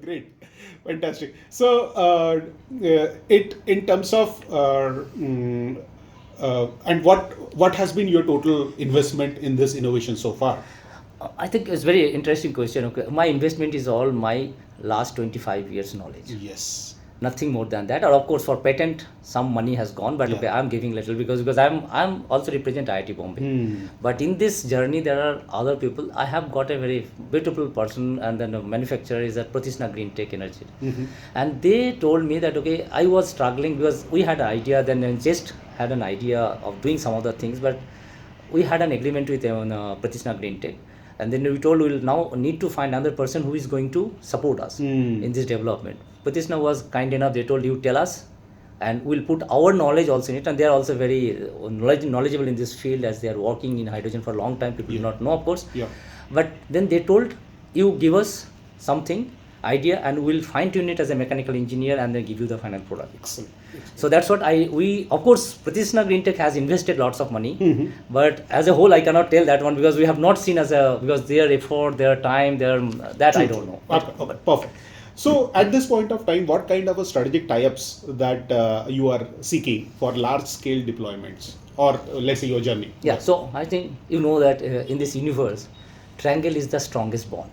Great, fantastic. So, it in terms of and what has been your total investment in this innovation so far? I think it's very interesting question. Okay, my investment is all my last 25 years knowledge. Yes. Nothing more than that. Or of course for patent some money has gone, but Yeah. okay, I'm giving little because I'm also represent IIT Bombay. But in this journey there are other people. I have got a very beautiful person, and then the manufacturer is at Pratisna Green Tech Energy, and they told me that okay, I was struggling because we had an idea, then I just had an idea of doing some other things, but we had an agreement with Pratisna Green Tech. And then we told we will now need to find another person who is going to support us in this development. Pratisna was kind enough, they told you tell us and we'll put our knowledge also in it, and they are also very knowledgeable in this field as they are working in hydrogen for a long time. People do not know, of course. Yeah. But then they told you give us something, idea, and we'll fine tune it as a mechanical engineer and then give you the final product. Excellent. So that's what we of course Pratisna Green Tech has invested lots of money, but as a whole I cannot tell that one because we have not seen because their effort, their time, that I don't know. Okay, perfect. So at this point of time, what kind of a strategic tie-ups that you are seeking for large-scale deployments, or let's say your journey? Yeah. So I think you know that in this universe, triangle is the strongest bond.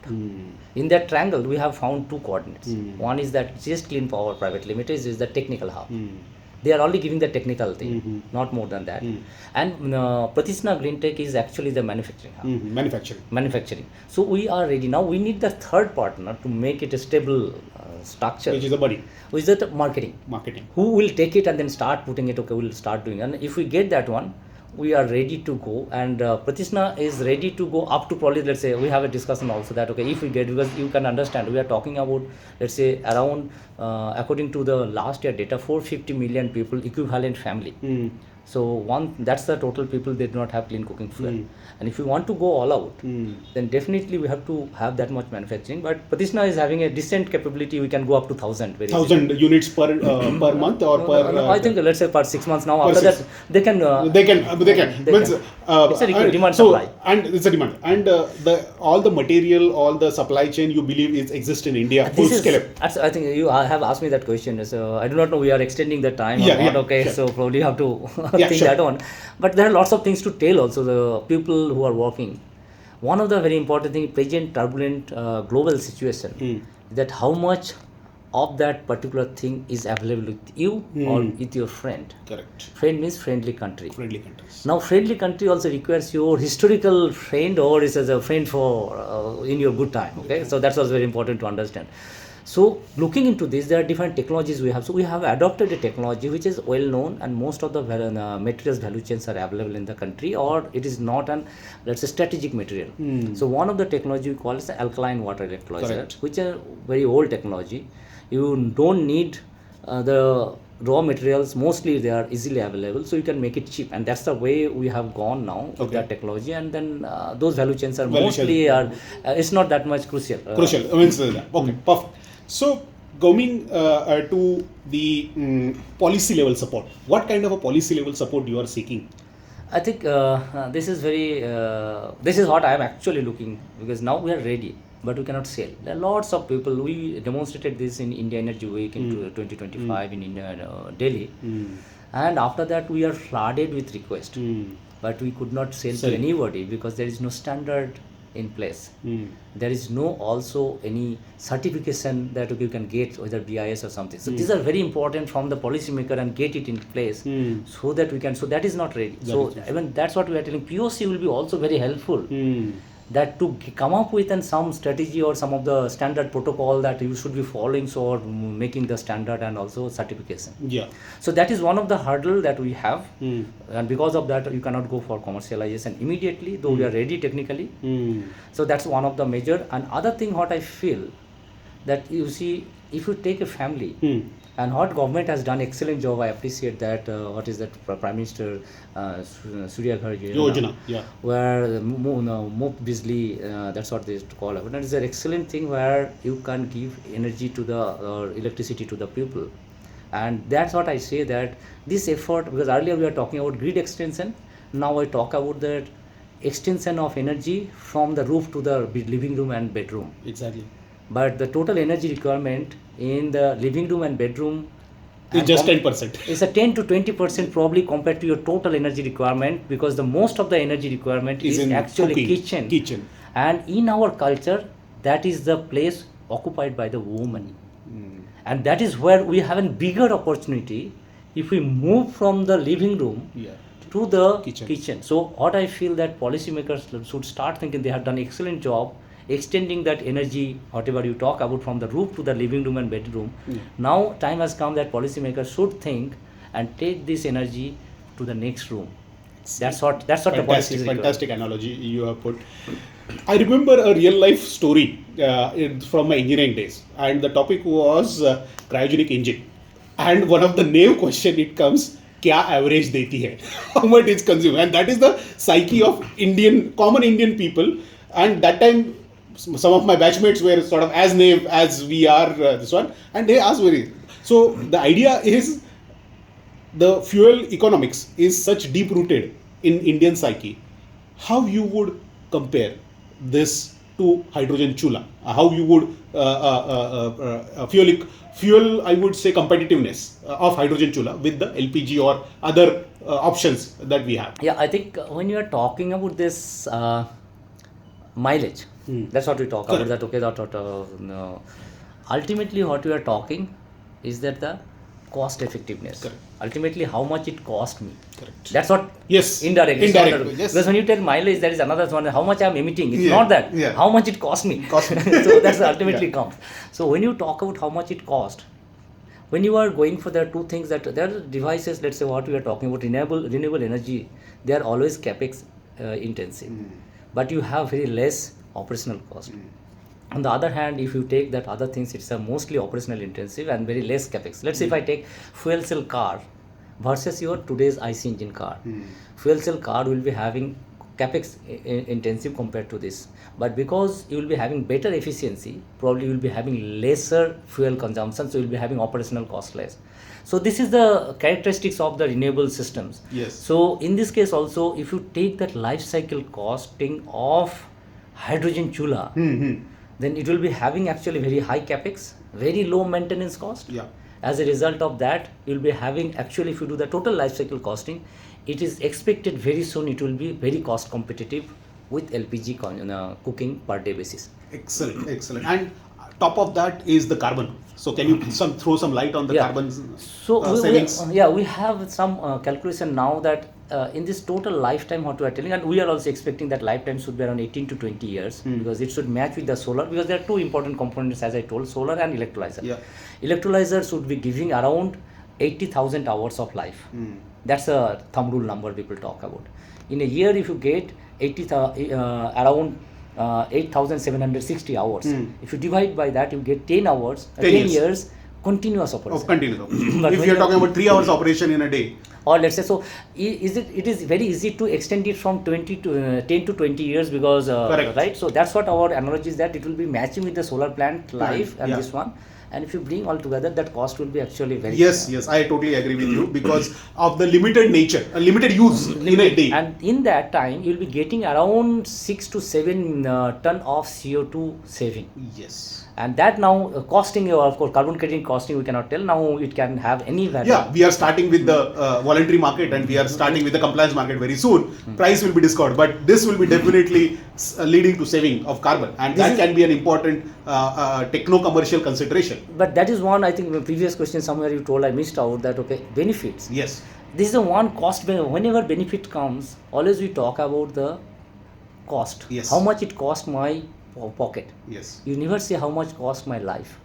In that triangle, we have found two coordinates. One is that just Clean Power Private Limited is the technical hub. They are only giving the technical thing, not more than that. And Pratisna Green Tech is actually the manufacturing hub. Manufacturing. So we are ready now. We need the third partner to make it a stable structure. Which is a buddy. Which is the marketing. Who will take it and then start putting it? Okay, we'll start doing. And if we get that one, we are ready to go, and Pratisna is ready to go up to probably, let's say, we have a discussion also that okay, if we get, because you can understand we are talking about, let's say, around according to the last year data, 450 million people equivalent family. So that's the total people they do not have clean cooking fuel. And if we want to go all out, then definitely we have to have that much manufacturing. But Pratisna is having a decent capability. We can go up to 1,000. 1,000 units per month or per? No, I think let's say per 6 months now. After that, they can. They can. It's a demand so, supply. And it's a demand. And all the material, all the supply chain you believe exists in India full scale up. I think you have asked me that question. So I do not know. We are extending the time or not. Okay, sure. So probably you have to think that on. But there are lots of things to tell also the people who are working. One of the very important thing, present turbulent global situation, that how much of that particular thing is available with you or with your friend. Correct. Friend means friendly country. Friendly countries. Now friendly country also requires your historical friend or is as a friend for in your good time. Okay, so that's also very important to understand. So looking into this, there are different technologies we have. So we have adopted a technology which is well known, and most of the materials value chains are available in the country, or it is not an, let's say, strategic material. So one of the technology we call is the alkaline water electrolyzer, which is a very old technology. You don't need the raw materials, mostly they are easily available, so you can make it cheap, and that's the way we have gone now with that technology. And then those value chains are mostly it's not that much crucial. Okay, perfect. So going to the policy level support, what kind of a policy level support you are seeking? I think this is what I am actually looking, because now we are ready, but we cannot sell. There are lots of people. We demonstrated this in India Energy Week in 2025 in India, Delhi. And after that we are flooded with requests, but we could not sell to anybody because there is no standard in place. There is no also any certification that you can get, whether BIS or something. So these are very important from the policymaker and get it in place so that we can. So that is not ready. Even that's what we are telling. POC will be also very helpful. That to come up with some strategy or some of the standard protocol that you should be following, so making the standard and also certification. So that is one of the hurdle that we have, and because of that you cannot go for commercialization immediately, though we are ready technically. So that's one of the major. And other thing what I feel, that you see, if you take a family, and what government has done excellent job, I appreciate that. What is that, Prime Minister Surya Ghar Yojana, where Muft Bijli, that's what they used to call it. And it's an excellent thing where you can give energy to the electricity to the people. And that's what I say, that this effort, because earlier we were talking about grid extension, now I talk about that extension of energy from the roof to the living room and bedroom. Exactly. but the total energy requirement in the living room and bedroom It's just 10%. it's a 10 to 20% probably compared to your total energy requirement, because the most of the energy requirement is in actually cooking, kitchen. And in our culture, that is the place occupied by the woman. And that is where we have a bigger opportunity if we move from the living room to the kitchen. So what I feel that policymakers should start thinking, they have done excellent job extending that energy, whatever you talk about, from the roof to the living room and bedroom. Now time has come that policymakers should think and take this energy to the next room. That's what the policy is. Fantastic analogy you have put. I remember a real life story from my engineering days, and the topic was cryogenic engine. And one of the naive question it comes, क्या average देती है? How much it's consumed? And that is the psyche of common Indian people. And that time, some of my batchmates were sort of as naive as we are this one, and they asked So the idea is, the fuel economics is such deep rooted in Indian psyche. How you would compare this to hydrogen chula? How you would fuel, I would say, competitiveness of hydrogen chula with the LPG or other options that we have? Yeah, I think when you are talking about this mileage, that's what we talk about. That ultimately what we are talking is that the cost effectiveness. Correct. Ultimately, how much it cost me. Correct. That's what. Yes. Indirectly. Yes. Because when you tell mileage, there is another one. How much I am emitting? It's not that. Yeah. How much it cost me. So that's ultimately comes. So when you talk about how much it cost, when you are going for the two things, that there are devices. Let's say what we are talking about, renewable energy. They are always capex intensive, but you have very less operational cost. On the other hand, if you take that other things, it's a mostly operational intensive and very less capex. Let's say if I take fuel cell car versus your today's IC engine car. Fuel cell car will be having capex intensive compared to this. But because you will be having better efficiency, probably you will be having lesser fuel consumption, so you will be having operational cost less. So this is the characteristics of the renewable systems. Yes. So in this case also, if you take that life cycle costing of hydrogen chula, then it will be having actually very high capex, very low maintenance cost. Yeah. As a result of that, you will be having, actually, if you do the total life cycle costing, it is expected very soon it will be very cost competitive with LPG cooking per day basis. Excellent. And top of that is the carbon. So can you throw some light on the carbon savings? We have some calculation now that in this total lifetime what we are telling, and we are also expecting that lifetime should be around 18 to 20 years, because it should match with the solar, because there are two important components, as I told, solar and electrolyzer. Yeah. Electrolyzer should be giving around 80,000 hours of life. That's a thumb rule number people talk about. In a year, if you get around 8,760 hours, if you divide by that, you get 10 hours, 10 years continuous operation. If you are talking about 3 hours operation in a day, or let's say, so it is very easy to extend it from 10 to 20 years, because right, so that's what our analogy is, that it will be matching with the solar plant life and this one. And if you bring all together, that cost will be actually very yes, I totally agree with you, because of the limited nature, limited use in a day. And in that time, you will be getting around 6 to 7 ton of CO2 saving. Yes. And that now costing, of course, carbon credit costing we cannot tell. Now it can have any value. Yeah, we are starting with the voluntary market, and we are starting with the compliance market very soon. Price will be discovered, but this will be definitely leading to saving of carbon, and that can be an important techno-commercial consideration. But that is one, I think, in the previous question somewhere you told, I missed out that, okay, benefits. Yes. This is the one cost. Whenever benefit comes, always we talk about the cost. Yes. How much it cost my pocket. Yes. You never say how much cost my life.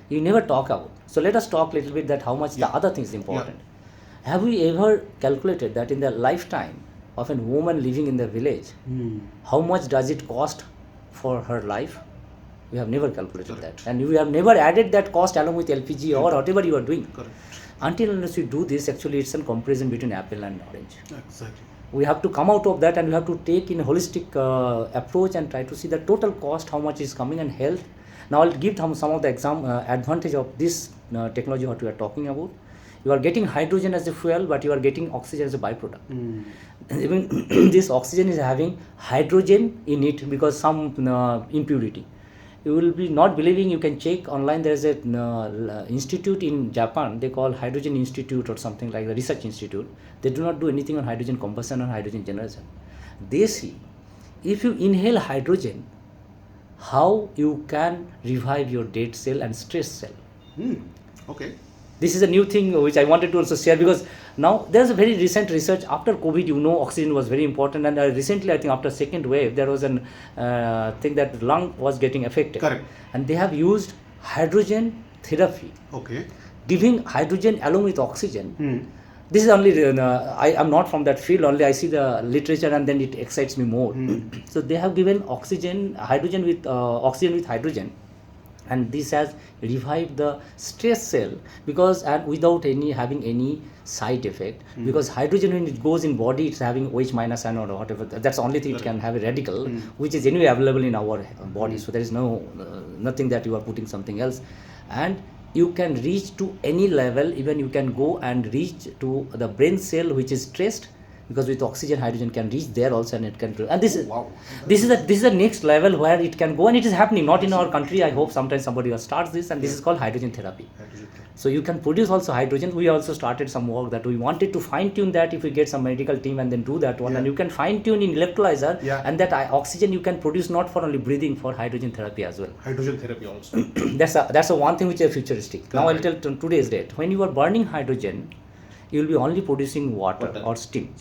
You never talk about. So let us talk a little bit that how much the other things important. Have we ever calculated that in the lifetime of a woman living in the village, how much does it cost for her life? We have never calculated that, and we have never added that cost along with LPG or whatever you are doing. Correct. Until unless we do this, actually it's a comparison between apple and orange. Exactly. We have to come out of that, and we have to take in a holistic approach and try to see the total cost, how much is coming, and health. Now I'll give some of the advantage of this technology what we are talking about. You are getting hydrogen as a fuel, but you are getting oxygen as a byproduct. Even this oxygen is having hydrogen in it because some impurity. you will be not believing. You can check online. There is a institute in Japan. They call Hydrogen Institute or something like the research institute. They do not do anything on hydrogen combustion or hydrogen generation. They see if you inhale hydrogen, how you can revive your dead cell and stress cell. Okay. This is a new thing which I wanted to also share, because now there's a very recent research after COVID. Oxygen was very important, and recently I think after second wave there was an thing that lung was getting affected. Correct. And they have used hydrogen therapy. Okay. Giving hydrogen along with oxygen. This is only I am not from that field. Only I see the literature and then it excites me more. So they have given hydrogen with hydrogen. And this has revived the stress cell, because and without having any side effect, because hydrogen when it goes in body, it's having OH minus ion or whatever. That's the only thing it can have a radical, which is anyway available in our body. So there is nothing that you are putting something else, and you can reach to any level. Even you can go and reach to the brain cell which is stressed, because with oxygen hydrogen can reach there also, and it can, and this is the next level where it can go, and it is happening not in our country. I hope sometimes somebody will start this, and this is called hydrogen therapy. So you can produce also hydrogen. We also started some work that we wanted to fine tune that, if we get some medical team and then do that one, and you can fine tune in electrolyzer, and that oxygen you can produce not for only breathing, for hydrogen therapy as well. Hydrogen therapy also. That's a one thing which is futuristic. Now I'll tell today's date. When you are burning hydrogen, you will be only producing water or steam.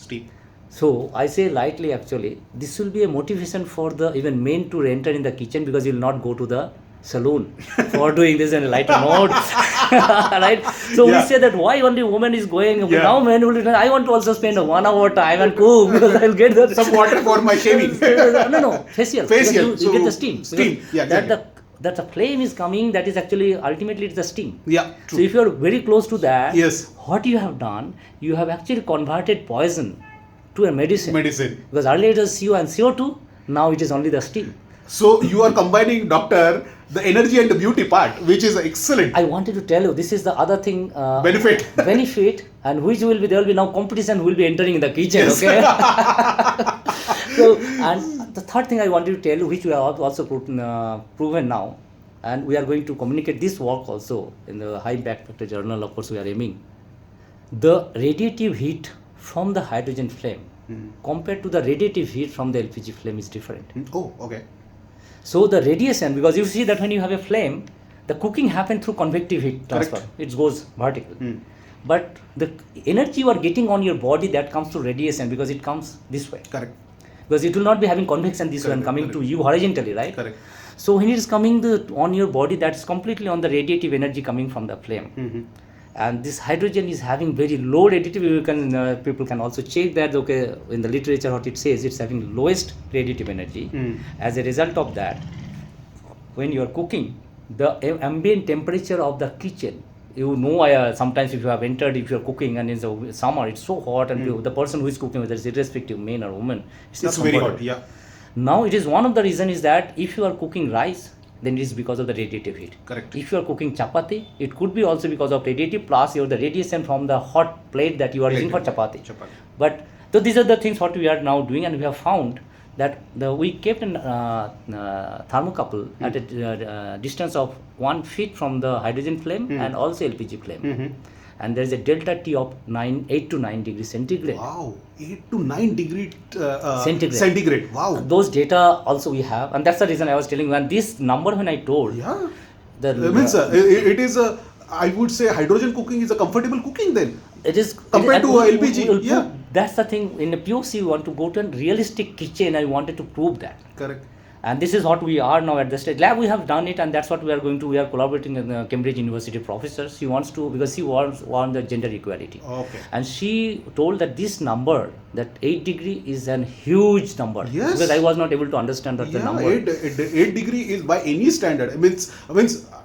So I say lightly, actually this will be a motivation for the even men to enter in the kitchen, because you will not go to the saloon for doing this in a lighter note. Right? So we say that why only woman is going, now men will, I want to also spend 1 hour time and cook, because I'll get some water for my shaving. No, facial. You get the steam. That the flame is coming, that is actually ultimately it's the steam. Yeah, true. So if you are very close to that, yes, what you have done, you have actually converted poison to a medicine. Because earlier it was CO and CO2, now it is only the steam. So you are combining, doctor, the energy and the beauty part, which is excellent. I wanted to tell you, this is the other thing. Benefit, and which will be, there will be now competition will be entering in the kitchen. Yes. Okay. So, and the third thing I wanted to tell you, which we have also proven now, and we are going to communicate this work also in the high impact factor journal. Of course, we are aiming. The radiative heat from the hydrogen flame compared to the radiative heat from the LPG flame is different. Oh, okay. So the radiation, because you see that when you have a flame, the cooking happens through convective heat transfer. Correct. It goes vertical. But the energy you are getting on your body, that comes through radiation, because it comes this way. Correct. Because it will not be having convection this way and coming to you horizontally, right? Correct. So when it is coming on your body, that's completely on the radiative energy coming from the flame. And this hydrogen is having very low radiative. People can also check that. Okay, in the literature, what it says, it's having lowest radiative energy. As a result of that, when you are cooking, the ambient temperature of the kitchen, sometimes if you have entered, if you are cooking and in the summer it's so hot, and the person who is cooking, whether it's irrespective man or woman, it's very hot. Yeah. Now it is one of the reason is that if you are cooking rice, then it is because of the radiative heat. Correct. If you are cooking chapati, it could be also because of radiative, plus the radiation from the hot plate that you are using for chapati. But so these are the things what we are now doing, and we have found that we kept a thermocouple at a distance of 1 feet from the hydrogen flame and also LPG flame. And there is a delta T of 8 to 9 degrees centigrade. Wow, 8 to 9 degree centigrade. Wow. Those data also we have, and that's the reason I was telling you. And this number when I told, it is I would say hydrogen cooking is a comfortable cooking then. It is compared to LPG. That's the thing. In a POC, you want to go to a realistic kitchen. I wanted to prove that. Correct. And this is what we are now at the stage. Lab, we have done it, and that's what we are going to. We are collaborating with the Cambridge University professors. She wants to, because she wants the gender equality. Okay. And she told that this number, that 8 degree is a huge number. Yes. Because I was not able to understand that the number. 8 degree is by any standard. It means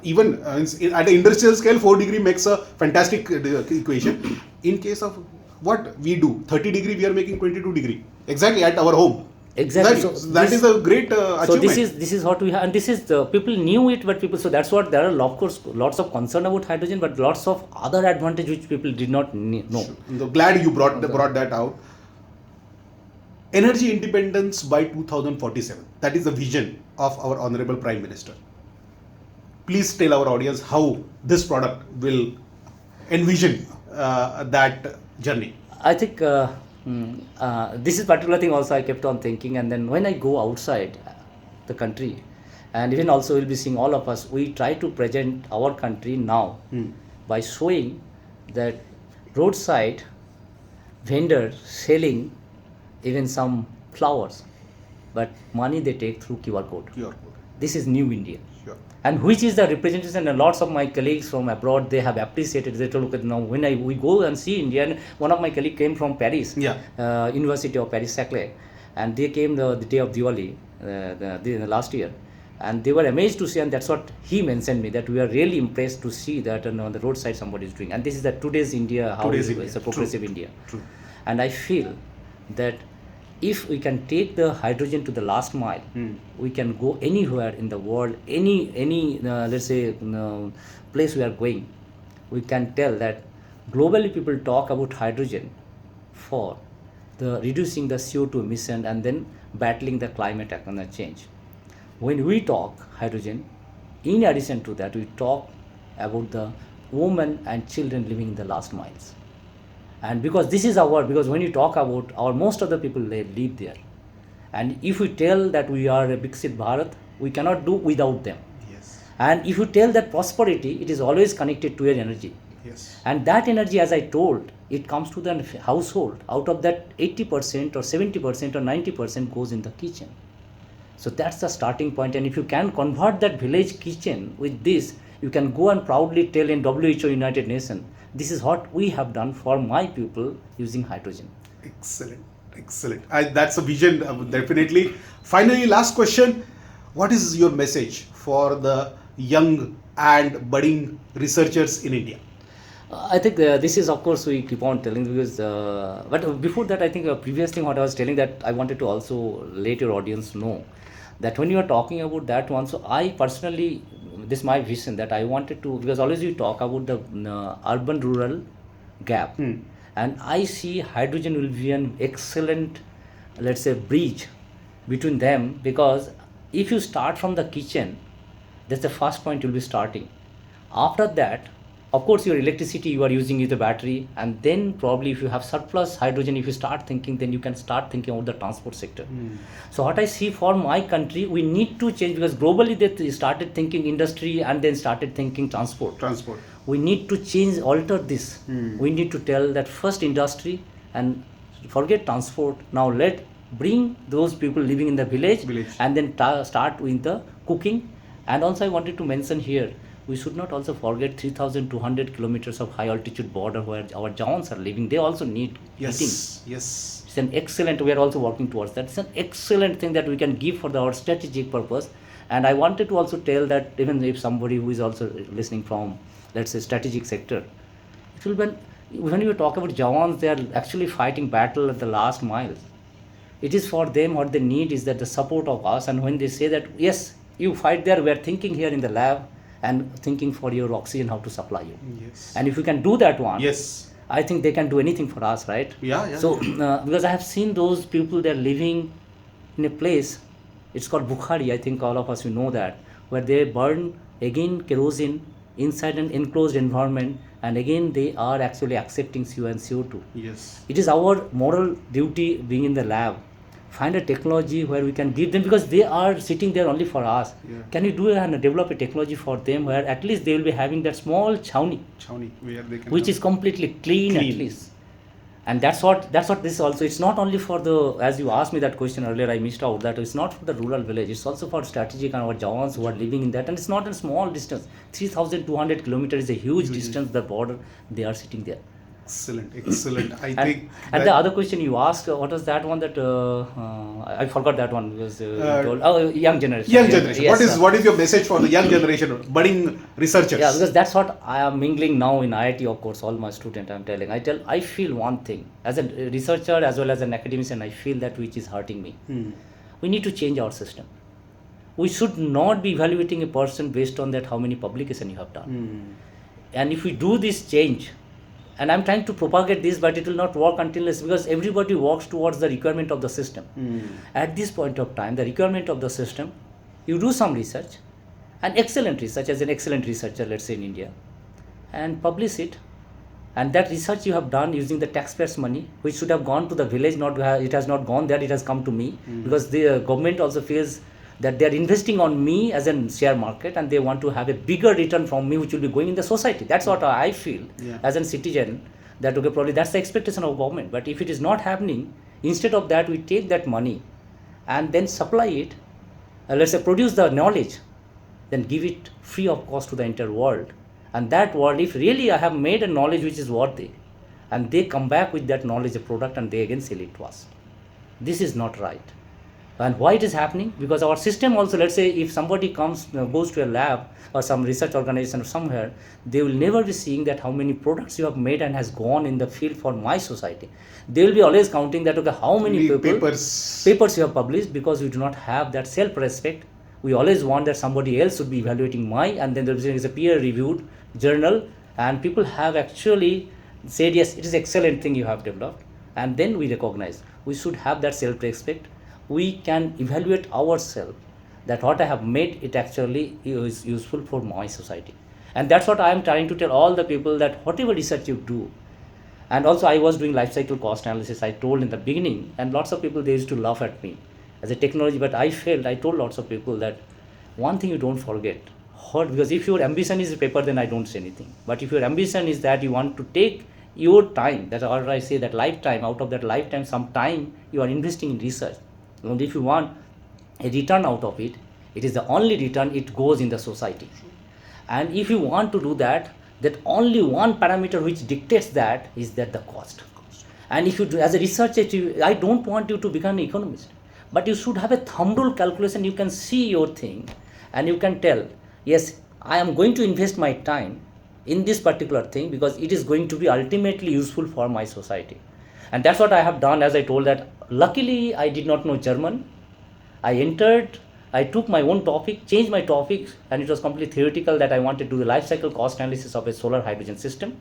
even at an industrial scale, 4 degree makes a fantastic equation. In case of what we do, 30 degree, we are making 22 degree. Exactly at our home. Exactly. That is a great achievement. So this is what we have, and this is the people knew it, but people. So that's what there are. Of course, lots of concern about hydrogen, but lots of other advantage which people did not know. I'm glad you brought that out. Energy independence by 2047. That is the vision of our Honorable Prime Minister. please tell our audience how this product will envision that journey. I think this is particular thing also I kept on thinking, and then when I go outside the country, and even also we'll be seeing all of us, we try to present our country now by showing that roadside vendors selling even some flowers, but money they take through QR code. This is new India. Sure. And which is the representation, and lots of my colleagues from abroad, they have appreciated. They told, look at now when we go and see India, and one of my colleagues came from Paris, University of Paris-Saclay, and they came the day of Diwali, the last year, and they were amazed to see, and that's what he mentioned me, that we are really impressed to see that on the roadside somebody is doing. And this is the today's India, how it's a progressive India. True. And I feel that if we can take the hydrogen to the last mile, we can go anywhere in the world, any let's say place we are going, we can tell that globally people talk about hydrogen for the reducing the CO2 emission and then battling the climate change. When we talk hydrogen, in addition to that, we talk about the women and children living in the last miles. And because this is because when you talk about most of the people, they live there. And if we tell that we are a Viksit Bharat, we cannot do without them. Yes. And if you tell that prosperity, it is always connected to your energy. Yes. And that energy, as I told, it comes to the household. Out of that, 80% or 70% or 90% goes in the kitchen. So that's the starting point. And if you can convert that village kitchen with this, you can go and proudly tell in WHO, United Nations, this is what we have done for my people using hydrogen. Excellent. That's a vision, definitely. Finally, last question. What is your message for the young and budding researchers in India? I think this is, of course, we keep on telling because, but before that, I think a previous thing what I was telling that I wanted to also let your audience know that when you are talking about that one, so I personally, this is my vision that I wanted to, because always we talk about the urban-rural gap, and I see hydrogen will be an excellent, let's say, bridge between them, because if you start from the kitchen, that's the first point you'll be starting. After that, of course, your electricity you are using is the battery, and then probably if you have surplus hydrogen, if you start thinking, then you can start thinking about the transport sector. So what I see for my country, we need to change, because globally they started thinking industry and then started thinking transport. We need to change, alter this. We need to tell that first industry and forget transport. Now bring those people living in the village. And then start with the cooking. And also I wanted to mention here, we should not also forget 3,200 kilometers of high altitude border where our Jawans are living. They also need heating. Yes. It's an excellent, we are also working towards that. It's an excellent thing that we can give for our strategic purpose. And I wanted to also tell that even if somebody who is also listening from, let's say, strategic sector, it will be, when you talk about Jawans, they are actually fighting battle at the last mile. It is for them, what they need is that the support of us. And when they say that, yes, you fight there, we are thinking here in the lab, and thinking for your oxygen, how to supply you. Yes. And if you can do that one, yes, I think they can do anything for us, right? Yeah. So, because I have seen those people, they're living in a place, it's called Bukhari, I think all of us, you know that, where they burn, again, kerosene inside an enclosed environment, and again, they are actually accepting CO and CO2. Yes. It is our moral duty being in the lab. Find a technology where we can give them, because they are sitting there only for us. Yeah. Can you do and develop a technology for them where at least they will be having that small chowni where they can which is completely clean at least. And that's what this also, it's not only for the, as you asked me that question earlier, I missed out, that it's not for the rural village, it's also for strategic and our Jawans who are living in that, and it's not a small distance. 3,200 kilometers is a huge distance, the border, they are sitting there. Excellent. And the other question you asked, what was that one that I forgot that one because you told, young generation. Yes, what is your message for the young generation, budding researchers? Yeah, because that's what I am mingling now in IIT, of course, all my students I'm telling. I feel one thing, as a researcher as well as an academician, I feel that which is hurting me. We need to change our system. We should not be evaluating a person based on that how many publications you have done. And if we do this change, and I'm trying to propagate this, but it will not work until because everybody works towards the requirement of the system. At this point of time, the requirement of the system, you do some research, an excellent research as an excellent researcher, let's say in India, and publish it. And that research you have done using the taxpayers' money, which should have gone to the village, it has not gone there, it has come to me, because the government also feels that they are investing on me as a share market, and they want to have a bigger return from me, which will be going in the society. That's what I feel as a citizen, that okay, probably that's the expectation of government. But if it is not happening, instead of that, we take that money and then supply it, let's say produce the knowledge, then give it free of cost to the entire world. And that world, if really I have made a knowledge which is worthy, and they come back with that knowledge, a product, and they again sell it to us. This is not right. And why it is happening? Because our system also, let's say if somebody comes, goes to a lab or some research organization or somewhere, they will never be seeing that how many products you have made and has gone in the field for my society. They will be always counting that, okay, how many papers you have published, because we do not have that self-respect. We always want that somebody else should be evaluating my, and then there is a peer-reviewed journal, and people have actually said, yes, it is excellent thing you have developed, and then we recognize. We should have that self-respect. We can evaluate ourselves that what I have made, it actually is useful for my society. And that's what I am trying to tell all the people, that whatever research you do. And also I was doing life cycle cost analysis, I told in the beginning, and lots of people, they used to laugh at me as a technology, but I told lots of people that one thing you don't forget, because if your ambition is a paper, then I don't say anything. But if your ambition is that you want to take your time, that, or I say that lifetime, out of that lifetime, some time you are investing in research. And if you want a return out of it, it is the only return, it goes in the society. And if you want to do that, that only one parameter which dictates that is that the cost. And if you do, as a researcher, I don't want you to become an economist, but you should have a thumb rule calculation. You can see your thing and you can tell, yes, I am going to invest my time in this particular thing because it is going to be ultimately useful for my society. And that's what I have done. As I told that, luckily I did not know German. I took my own topic, changed my topic, and it was completely theoretical, that I wanted to do the life cycle cost analysis of a solar hydrogen system.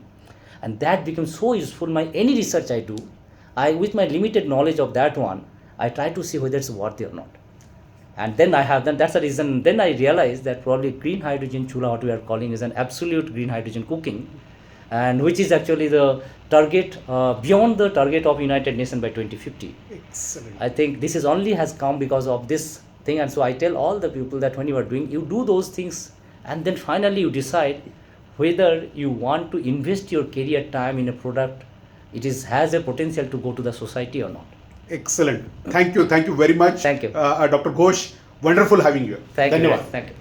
And that became so useful. Any research I do, with my limited knowledge of that one, I try to see whether it's worthy or not. And then that's the reason, then I realized that probably green hydrogen chula, what we are calling, is an absolute green hydrogen cooking, and which is actually the target, beyond the target of United Nations by 2050. Excellent. I think this is only has come because of this thing. And so I tell all the people that when you are doing, you do those things, and then finally you decide whether you want to invest your career time in a product, has a potential to go to the society or not. Excellent. Thank you very much. Thank you. Dr. Ghosh, wonderful having you. Thank you. Thank you.